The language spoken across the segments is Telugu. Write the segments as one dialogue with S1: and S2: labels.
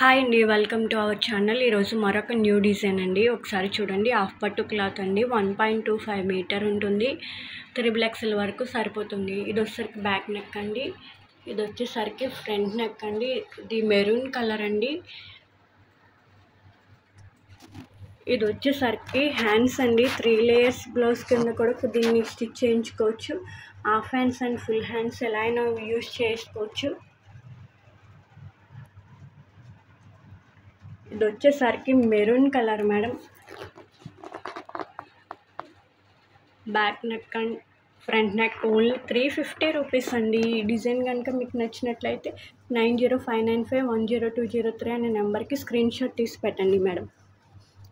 S1: హాయ్ అండి, వెల్కమ్ టు అవర్ ఛానల్. ఈరోజు మరొక న్యూ డిజైన్ అండి. ఒకసారి చూడండి. హాఫ్ పట్టు క్లాత్ అండి, 1.25 మీటర్ ఉంటుంది. 3XL వరకు సరిపోతుంది. ఇది వచ్చేసరికి బ్యాక్ నెక్ అండి. ఇది వచ్చేసరికి ఫ్రంట్ నెక్ అండి. ఇది మెరూన్ కలర్ అండి. ఇది వచ్చేసరికి హ్యాండ్స్ అండి. 3 లేయర్స్ బ్లౌజ్ కింద కూడా దీన్ని స్టిచ్ చేయించుకోవచ్చు. Half hands and full hands ఎలా అయినా యూజ్ చేసుకోవచ్చు. ఇది వచ్చేసరికి maroon colour madam. Back neck and front neck only 350 rupees అండి. ఈ డిజైన్ కనుక మీకు నచ్చినట్లయితే 9059510203 అనే నెంబర్కి స్క్రీన్ షాట్ తీసి పెట్టండి మేడం.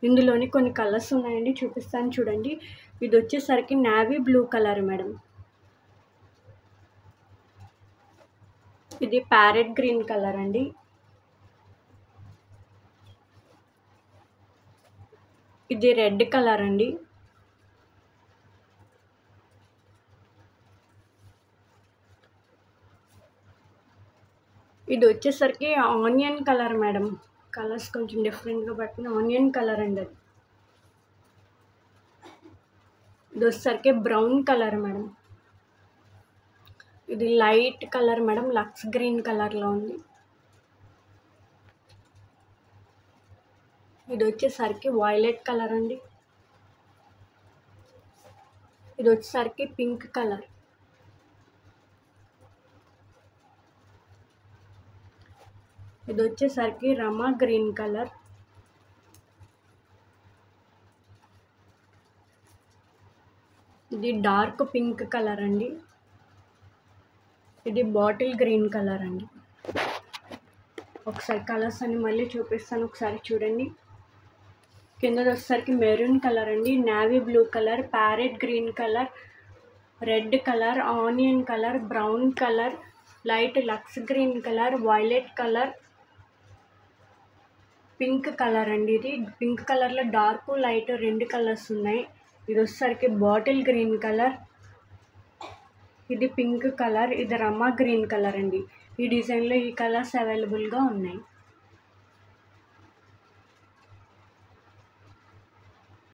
S1: ఇందులోని కొన్ని కలర్స్ ఉన్నాయండి, చూపిస్తాను చూడండి. ఇది వచ్చేసరికి నావీ బ్లూ కలర్ మేడం. ఇది ప్యారెట్ గ్రీన్ కలర్ అండి. ఇది రెడ్ కలర్ అండి. ఇది వచ్చేసరికి ఆనియన్ కలర్ మేడం. కలర్స్ కొంచెం డిఫరెంట్గా పట్టిన ఆనియన్ కలర్ అండి. అది ఇది వచ్చేసరికి బ్రౌన్ కలర్ మేడం. ఇది light colour madam, lux green కలర్లో ఉంది. ఇది వచ్చేసరికి వైలెట్ కలర్ అండి. ఇది వచ్చేసరికి పింక్ కలర్. ఇది వచ్చేసరికి రమా గ్రీన్ కలర్. ఇది డార్క్ పింక్ కలర్ అండి. ఇది బాటిల్ గ్రీన్ కలర్ అండి. ఒకసారి కలర్స్ అన్ని మళ్ళీ చూపిస్తాను, ఒకసారి చూడండి. కింద వచ్చేసరికి మెరూన్ కలర్ అండి, navy blue colour, parrot green colour, red colour, onion colour, brown colour, light lux green colour, violet colour, pink colour అండి. ఇది పింక్ కలర్లో డార్క్ లైట్ రెండు కలర్స్ ఉన్నాయి. ఇది వచ్చేసరికి బాటిల్ గ్రీన్ కలర్, ఇది పింక్ కలర్, ఇది రమా గ్రీన్ కలర్ అండి. ఈ డిజైన్లో ఈ కలర్స్ అవైలబుల్గా ఉన్నాయి.